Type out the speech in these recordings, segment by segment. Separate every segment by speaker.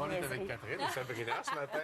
Speaker 1: On est
Speaker 2: niaiseries.
Speaker 1: avec Catherine et Sabrina ce matin.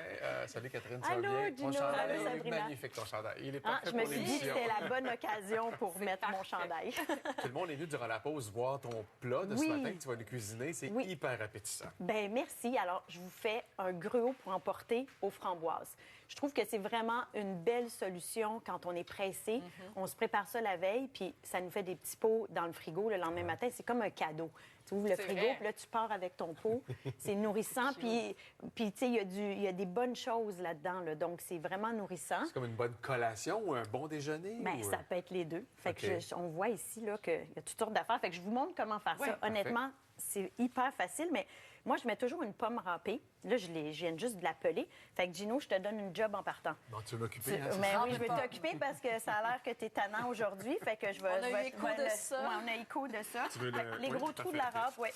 Speaker 1: Salut Catherine, ça va
Speaker 2: Allô,
Speaker 1: bien? Ton
Speaker 2: Gino.
Speaker 1: chandail
Speaker 2: Allô,
Speaker 1: est
Speaker 2: Sabrina.
Speaker 1: magnifique, ton chandail. Il est
Speaker 2: Ah,
Speaker 1: parfait
Speaker 2: je me
Speaker 1: pour
Speaker 2: suis dit que
Speaker 1: l'émission.
Speaker 2: c'était la bonne occasion pour mettre mon chandail.
Speaker 1: Tout le monde est venu durant la pause voir ton plat de ce
Speaker 2: Oui.
Speaker 1: matin que tu vas nous cuisiner. C'est
Speaker 2: Oui.
Speaker 1: hyper appétissant.
Speaker 2: Ben merci. Alors, je vous fais un gruau pour emporter aux framboises. Je trouve que c'est vraiment une belle solution quand on est pressé. On se prépare ça la veille, puis ça nous fait des petits pots dans le frigo le lendemain matin. C'est comme un cadeau. Tu ouvres le
Speaker 3: C'est
Speaker 2: frigo,
Speaker 3: vrai.
Speaker 2: puis là, tu pars avec ton pot. C'est nourrissant, puis tu sais, il y a des bonnes choses là-dedans, là. Donc, c'est vraiment nourrissant.
Speaker 1: C'est comme une bonne collation ou un bon déjeuner?
Speaker 2: Ben,
Speaker 1: ou...
Speaker 2: ça peut être les deux. Fait que
Speaker 1: OK.
Speaker 2: on voit ici là, qu'il y a toutes sortes d'affaires. Fait que je vous montre comment faire
Speaker 3: Ouais,
Speaker 2: ça. Honnêtement, c'est hyper facile, mais moi, je mets toujours une pomme râpée. Là, je viens juste de la peler. Fait que Gino, je te donne une job en partant.
Speaker 1: Bon, tu veux m'occuper, hein,
Speaker 2: Mais
Speaker 3: ça?
Speaker 2: oui, je vais
Speaker 3: Pas.
Speaker 2: t'occuper parce que ça a l'air que tu es tannant aujourd'hui. Fait que je vais.
Speaker 3: On a
Speaker 2: je
Speaker 3: eu
Speaker 2: vais-
Speaker 3: écho
Speaker 2: ouais,
Speaker 3: de
Speaker 2: le-
Speaker 3: ça.
Speaker 2: ouais, on a écho de ça.
Speaker 1: Tu veux
Speaker 2: Fait
Speaker 1: le-
Speaker 2: que les
Speaker 1: oui,
Speaker 2: gros
Speaker 1: tout à
Speaker 2: trous de
Speaker 1: fait.
Speaker 2: la râpe, oui,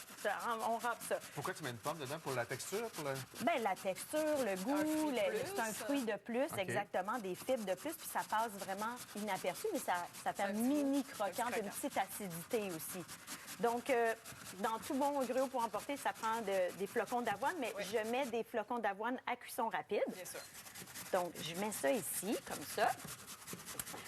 Speaker 2: on râpe ça.
Speaker 1: Pourquoi tu mets une pomme dedans? Pour la texture? Pour le...
Speaker 2: Ben, la texture, le goût,
Speaker 3: fruit de plus.
Speaker 2: c'est un fruit de plus, exactement, des fibres de plus, puis ça passe vraiment inaperçu, mais ça fait un
Speaker 3: petit
Speaker 2: mini
Speaker 3: goût,
Speaker 2: croquant,
Speaker 3: un petit
Speaker 2: une petite acidité aussi. Donc, dans tout bon gruau pour emporter, ça prend des flocons d'avoine, mais
Speaker 3: Oui.
Speaker 2: je mets des flocons d'avoine à cuisson rapide.
Speaker 3: Bien sûr.
Speaker 2: Donc, je mets ça ici, comme ça.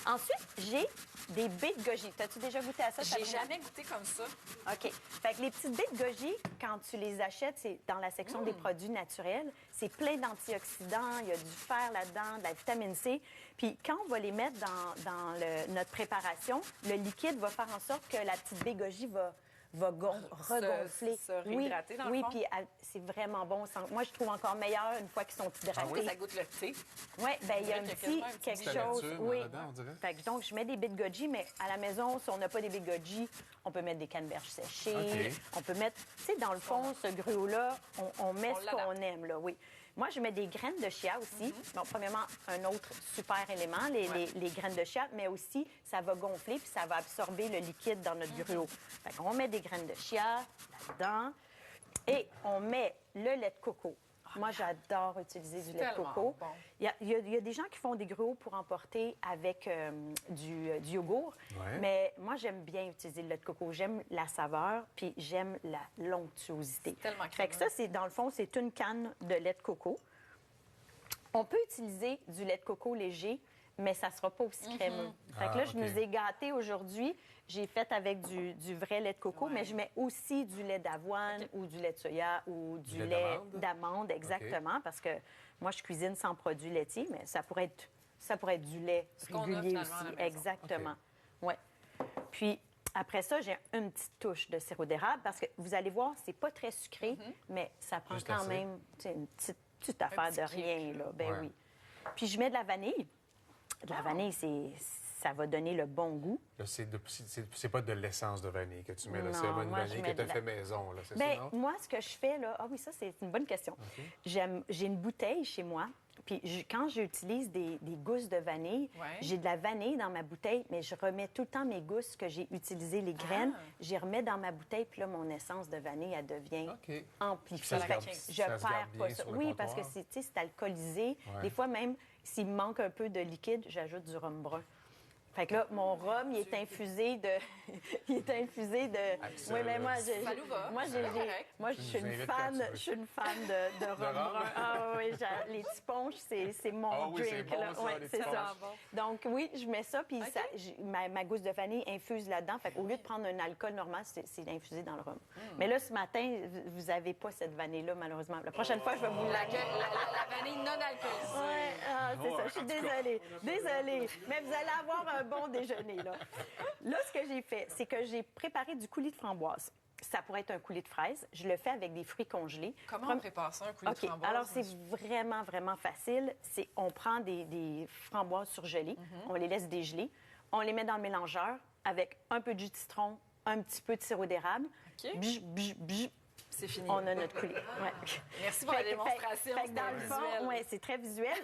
Speaker 2: Ensuite, j'ai des baies de goji. T'as-tu déjà goûté à ça?
Speaker 3: J'ai
Speaker 2: Sabrina?
Speaker 3: jamais goûté comme ça.
Speaker 2: OK. Fait que les petites baies de goji, quand tu les achètes, c'est dans la section des produits naturels. C'est plein d'antioxydants, il y a du fer là-dedans, de la vitamine C. Puis quand on va les mettre dans notre préparation, le liquide va faire en sorte que la petite baie de goji va regonfler.
Speaker 3: se réhydrater, dans le
Speaker 2: oui,
Speaker 3: fond.
Speaker 2: puis c'est vraiment bon. Moi, je trouve encore meilleur une fois qu'ils sont hydratés.
Speaker 3: Ça goûte le thé.
Speaker 2: Oui, bien, il y a un
Speaker 3: qu'il y a
Speaker 2: petit
Speaker 3: quasiment un petit
Speaker 2: quelque
Speaker 1: goût.
Speaker 2: chose.
Speaker 1: Nature,
Speaker 2: Oui.
Speaker 1: là-dedans, on dirait.
Speaker 2: Fait que donc, je mets des baies de goji, mais à la maison, si on n'a pas des baies de goji, on peut mettre des canneberges séchées.
Speaker 1: OK.
Speaker 2: On peut mettre, tu sais, dans le fond, ce gruau-là, on met
Speaker 3: On
Speaker 2: ce qu'on
Speaker 3: l'adapte.
Speaker 2: aime, là, oui. Moi, je mets des graines de chia aussi. Bon, premièrement, un autre super élément, les graines de chia, mais aussi, ça va gonfler puis ça va absorber le liquide dans notre gruau. Fait qu'on met des graines de chia là-dedans et on met le lait de coco. Moi, j'adore utiliser du lait de
Speaker 3: tellement
Speaker 2: coco.
Speaker 3: bon.
Speaker 2: Il y a des gens qui font des gruaux pour emporter avec du yogourt,
Speaker 1: Ouais.
Speaker 2: mais moi, j'aime bien utiliser le lait de coco. J'aime la saveur, puis j'aime la l'onctuosité.
Speaker 3: tellement
Speaker 2: Fait que
Speaker 3: crémeux.
Speaker 2: ça, c'est dans le fond, c'est une canne de lait de coco. On peut utiliser du lait de coco léger, mais ça sera pas aussi crémeux. Fait que là, je
Speaker 1: OK.
Speaker 2: nous ai gâtés aujourd'hui. J'ai fait avec du vrai lait de coco, mais je mets aussi du lait d'avoine ou du lait de soya ou du
Speaker 1: lait
Speaker 2: lait
Speaker 1: d'amande?
Speaker 2: d'amande, exactement, parce que moi, je cuisine sans produits laitiers, mais ça pourrait être du lait
Speaker 3: qu'on a
Speaker 2: régulier
Speaker 3: finalement à
Speaker 2: aussi.
Speaker 3: la maison.
Speaker 2: Exactement. Ouais. Puis après ça, j'ai une petite touche de sirop d'érable parce que vous allez voir, c'est pas très sucré, mais ça prend
Speaker 1: Juste
Speaker 2: quand
Speaker 1: assez.
Speaker 2: même tu sais, une petite affaire
Speaker 3: petit
Speaker 2: de
Speaker 3: kick,
Speaker 2: rien, là. Ben
Speaker 1: Ouais.
Speaker 2: oui. Puis je mets de la vanille. De la vanille, ça va donner le bon goût.
Speaker 1: Là, c'est pas de l'essence de vanille que tu mets, là.
Speaker 2: Non,
Speaker 1: C'est vraiment une
Speaker 2: moi, je
Speaker 1: vanille
Speaker 2: mets
Speaker 1: que tu as
Speaker 2: de la-
Speaker 1: fait maison, là. C'est
Speaker 2: Ben,
Speaker 1: ça, non?
Speaker 2: moi, ce que je fais, là... Ah oui, ça, c'est une bonne question. J'ai une bouteille chez moi, puis quand j'utilise des gousses de vanille,
Speaker 3: Ouais.
Speaker 2: j'ai de la vanille dans ma bouteille, mais je remets tout le temps mes gousses que j'ai utilisées, les graines, j'y remets dans ma bouteille, puis là, mon essence de vanille, elle devient
Speaker 1: OK.
Speaker 2: amplifiée.
Speaker 1: Ça se garde-
Speaker 2: Fait que
Speaker 1: ça
Speaker 2: je
Speaker 1: se garde
Speaker 2: perds
Speaker 1: bien
Speaker 2: pas ça.
Speaker 1: sur le
Speaker 2: Oui, parce que
Speaker 1: comptoir.
Speaker 2: c'est alcoolisé.
Speaker 1: Ouais.
Speaker 2: Des fois, même, s'il me manque un peu de liquide, j'ajoute du rhum brun. Fait que là, mon rhum, il est infusé de... il est infusé de...
Speaker 1: ça,
Speaker 2: Oui, mais
Speaker 1: là,
Speaker 2: moi,
Speaker 3: ça nous va.
Speaker 2: moi,
Speaker 3: C'est correct.
Speaker 2: moi, je
Speaker 1: Tu
Speaker 2: suis
Speaker 1: nous
Speaker 2: une
Speaker 1: invites quand
Speaker 2: fan,
Speaker 1: tu veux.
Speaker 2: je suis une fan de rhum
Speaker 1: rhum?
Speaker 2: brun. Ah oui, les petits punch, c'est mon
Speaker 1: Ah oui, c'est
Speaker 2: drink.
Speaker 1: bon,
Speaker 2: là.
Speaker 1: ça,
Speaker 2: Ouais,
Speaker 1: les
Speaker 2: c'est
Speaker 1: petits
Speaker 2: ça.
Speaker 3: punch.
Speaker 2: Donc oui, je mets ça, puis ça, ma gousse de vanille infuse là-dedans. Fait qu'au lieu de prendre un alcool normal, c'est infusé dans le rhum. Mais là, ce matin, vous avez pas cette vanille-là, malheureusement. La prochaine fois, je vais vous la...
Speaker 3: La vanille non alcoolisée.
Speaker 2: Ouais, c'est ça. Je suis
Speaker 1: en tout cas.
Speaker 2: désolée. Désolée. Mais vous allez avoir un bon déjeuner, là. Là, ce que j'ai fait, c'est que j'ai préparé du coulis de framboise. Ça pourrait être un coulis de fraise. Je le fais avec des fruits congelés.
Speaker 3: Comment on prépare ça, un coulis de
Speaker 2: OK.
Speaker 3: framboise?
Speaker 2: Alors, c'est vraiment, vraiment facile. On prend des framboises surgelées, on les laisse dégeler, on les met dans le mélangeur avec un peu de jus de citron, un petit peu de sirop d'érable.
Speaker 3: OK.
Speaker 2: Bj, bj, bj.
Speaker 3: C'est fini.
Speaker 2: On a notre coulis. Ouais.
Speaker 3: Merci pour la
Speaker 2: Fait que-
Speaker 3: démonstration.
Speaker 2: fait que dans le
Speaker 3: c'était
Speaker 2: fond,
Speaker 3: visuel.
Speaker 2: ouais, c'est très visuel.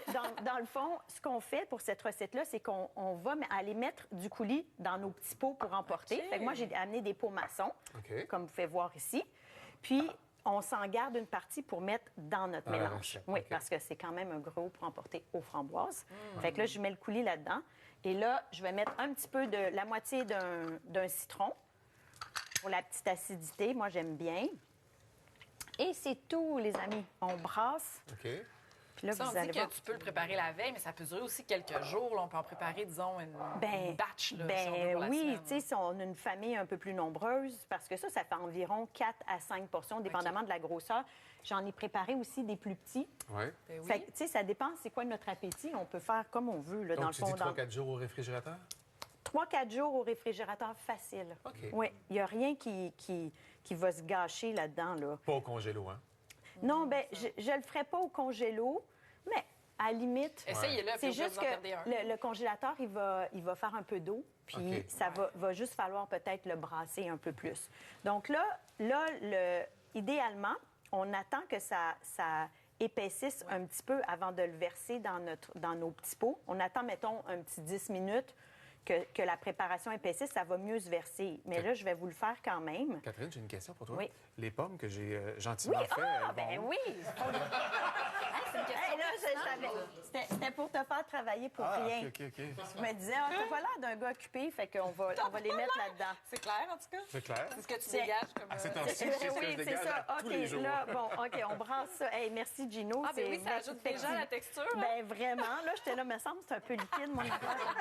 Speaker 2: Dans le fond, ce qu'on fait pour cette recette-là, c'est qu'on va aller mettre du coulis dans nos petits pots pour emporter.
Speaker 3: OK.
Speaker 2: Fait que moi, j'ai amené des pots maçons,
Speaker 1: OK.
Speaker 2: comme vous pouvez voir ici. Puis, on s'en garde une partie pour mettre dans notre
Speaker 1: Dans la
Speaker 2: mélange.
Speaker 1: recette,
Speaker 2: Oui,
Speaker 1: OK.
Speaker 2: parce que c'est quand même un gros pour emporter aux framboises. Fait que là, je mets le coulis là-dedans. Et là, je vais mettre un petit peu de la moitié d'un citron pour la petite acidité. Moi, j'aime bien. Et c'est tout, les amis. On brasse.
Speaker 1: OK.
Speaker 2: Puis là,
Speaker 3: Ça, on
Speaker 2: vous
Speaker 3: dit
Speaker 2: allez
Speaker 3: que
Speaker 2: voir.
Speaker 3: tu peux le préparer la veille, mais ça peut durer aussi quelques jours. Là. On peut en préparer, disons, une batch. Là, si on veut pour la
Speaker 2: oui,
Speaker 3: semaine.
Speaker 2: tu sais, si on a une famille un peu plus nombreuse, parce que ça fait environ 4 à 5 portions, dépendamment de la grosseur. J'en ai préparé aussi des plus petits.
Speaker 1: Oui.
Speaker 3: Ben oui.
Speaker 2: Fait que, tu sais, ça dépend c'est quoi notre appétit. On peut faire comme on veut, là, dans
Speaker 1: Donc,
Speaker 2: le
Speaker 1: tu dis
Speaker 2: fond.
Speaker 1: 3-4 jours au réfrigérateur?
Speaker 2: 3-4 jours au réfrigérateur facile.
Speaker 1: OK.
Speaker 2: Oui, il n'y a rien qui va se gâcher là-dedans, là.
Speaker 1: Pas au congélo, hein?
Speaker 2: Non, bien, je ne le ferai pas au congélo, mais à la limite,
Speaker 3: Essayez-le, puis
Speaker 2: c'est
Speaker 3: au pire,
Speaker 2: juste
Speaker 3: vous en perdez un.
Speaker 2: que le congélateur, il va faire un peu d'eau, puis
Speaker 1: OK.
Speaker 2: ça va juste falloir peut-être le brasser un peu plus. Donc là idéalement, on attend que ça épaississe un petit peu avant de le verser dans nos petits pots. On attend, mettons, un petit 10 minutes que la préparation épaississe, ça va mieux se verser. Mais
Speaker 1: OK.
Speaker 2: là, je vais vous le faire quand même.
Speaker 1: Catherine, j'ai une question pour toi.
Speaker 2: Oui.
Speaker 1: Les pommes que j'ai gentiment
Speaker 2: Oui,
Speaker 1: fait,
Speaker 2: ben oui!
Speaker 3: C'est une question.
Speaker 2: Hey, là, c'était pour te faire travailler pour
Speaker 1: Ah,
Speaker 2: rien.
Speaker 1: OK.
Speaker 2: Je me disais, t'as pas l'air d'un gars occupé, fait qu'on va les mettre là-dedans.
Speaker 3: C'est clair, en tout cas?
Speaker 1: C'est clair?
Speaker 3: C'est ce que tu
Speaker 2: C'est-
Speaker 3: dégages comme...
Speaker 1: C'est temps-ci, c'est ce que je
Speaker 2: Oui, c'est
Speaker 1: dégage
Speaker 2: ça.
Speaker 1: à tous les jours.
Speaker 2: Là, bon, OK, on brasse ça. Hey, merci, Gino.
Speaker 3: Ah, ben
Speaker 2: C'est
Speaker 3: oui, ça
Speaker 2: vrai-
Speaker 3: ajoute déjà à la texture. hein?
Speaker 2: Ben vraiment, là, j'étais là, me semble, c'est un peu liquide, mon affaire.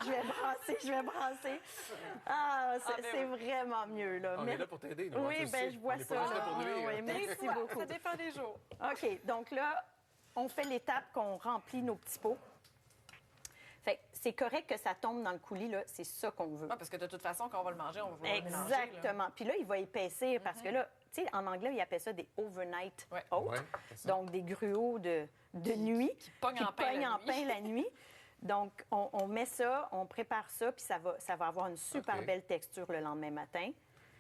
Speaker 2: Je vais brasser. Ah,
Speaker 3: ben
Speaker 2: c'est
Speaker 3: oui.
Speaker 2: vraiment mieux, là.
Speaker 1: On
Speaker 2: Mais-
Speaker 1: est là pour t'aider, nous.
Speaker 2: Oui,
Speaker 1: hein, tu
Speaker 2: ben
Speaker 1: sais.
Speaker 2: je vois
Speaker 1: On est
Speaker 2: ça.
Speaker 1: pas juste là
Speaker 2: là.
Speaker 1: pour nuire.
Speaker 2: Oui,
Speaker 3: Des
Speaker 2: merci
Speaker 3: fois,
Speaker 2: beaucoup.
Speaker 3: ça dépend des jours.
Speaker 2: OK, donc là, on fait l'étape qu'on remplit nos petits pots. Fait que c'est correct que ça tombe dans le coulis, là. C'est ça qu'on veut.
Speaker 3: Ouais, parce que de toute façon, quand on va le manger, on va vouloir le mélanger. là.
Speaker 2: Exactement. Puis là, il va épaissir parce que là, tu sais, en anglais, ils appellent ça des overnight
Speaker 3: Ouais.
Speaker 2: oats.
Speaker 1: Ouais, c'est ça.
Speaker 2: Donc, des gruaux de nuit. Qui
Speaker 3: pognent en pain la nuit.
Speaker 2: pain la nuit. Donc, on met ça, on prépare ça, puis ça va avoir une super
Speaker 1: OK.
Speaker 2: belle texture le lendemain matin.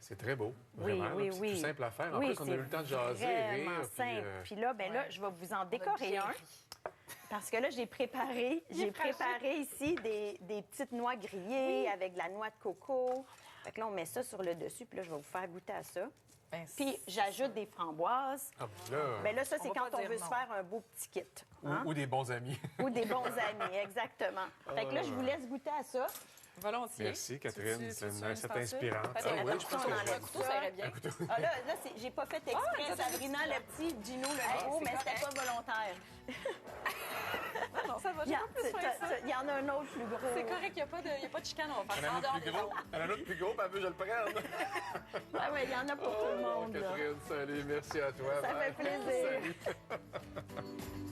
Speaker 1: C'est très beau.
Speaker 2: Oui,
Speaker 1: Vraiment,
Speaker 2: oui,
Speaker 1: là. C'est
Speaker 2: oui.
Speaker 1: tout simple à faire. En
Speaker 2: Oui,
Speaker 1: plus, on a
Speaker 2: c'est
Speaker 1: eu le temps de jaser,
Speaker 2: vraiment
Speaker 1: rire.
Speaker 2: simple. Puis là, ben là,
Speaker 3: Ouais.
Speaker 2: je vais vous en
Speaker 3: On a
Speaker 2: décorer
Speaker 3: bien
Speaker 2: un.
Speaker 3: ri.
Speaker 2: Parce que là, j'ai préparé ici des petites noix grillées avec de la noix de coco. Fait que là, on met ça sur le dessus, puis là, je vais vous faire goûter à ça.
Speaker 3: Ben,
Speaker 2: Puis j'ajoute des framboises.
Speaker 1: Ah, là,
Speaker 2: Bien là, ça,
Speaker 3: On
Speaker 2: c'est
Speaker 3: va
Speaker 2: quand
Speaker 3: pas
Speaker 2: on
Speaker 3: dire
Speaker 2: veut
Speaker 3: non.
Speaker 2: se faire un beau petit kit. hein?
Speaker 1: ou des bons amis.
Speaker 2: Ou des bons amis, exactement. Fait que là, je vous laisse goûter à ça.
Speaker 3: Volontiers.
Speaker 1: Merci, Catherine.
Speaker 3: Tu-
Speaker 1: C'est
Speaker 3: tu-
Speaker 1: une
Speaker 3: tu-
Speaker 1: recette
Speaker 3: tu-
Speaker 1: inspirante.
Speaker 3: Peut-être
Speaker 1: Ah oui,
Speaker 3: un
Speaker 1: je pense que
Speaker 2: on
Speaker 1: je
Speaker 2: enlève
Speaker 1: vais.
Speaker 3: Un couteau, ça irait bien.
Speaker 2: Ah, là, j'ai pas fait exprès,
Speaker 3: ça,
Speaker 2: Sabrina, le petit, Gino, le gros,
Speaker 3: c'est
Speaker 2: mais c'était
Speaker 3: correct.
Speaker 2: pas volontaire.
Speaker 3: Non, ça va,
Speaker 2: Il y,
Speaker 3: j'ai
Speaker 2: a-
Speaker 3: pas plus faire ça.
Speaker 2: il y en a un autre plus gros.
Speaker 3: C'est correct, il n'y a pas de chicane, on va
Speaker 1: Elle
Speaker 3: faire
Speaker 1: en
Speaker 3: ça en
Speaker 1: a
Speaker 3: dehors
Speaker 1: un
Speaker 3: des
Speaker 1: plus gros.
Speaker 3: autres.
Speaker 1: Elle en a un plus gros, puis elle veut que je le prenne.
Speaker 2: Ah ouais, il y en a pour tout le monde. là.
Speaker 1: Catherine, salut, merci à toi.
Speaker 2: Ça fait
Speaker 1: Bye.
Speaker 2: plaisir.
Speaker 1: Salut.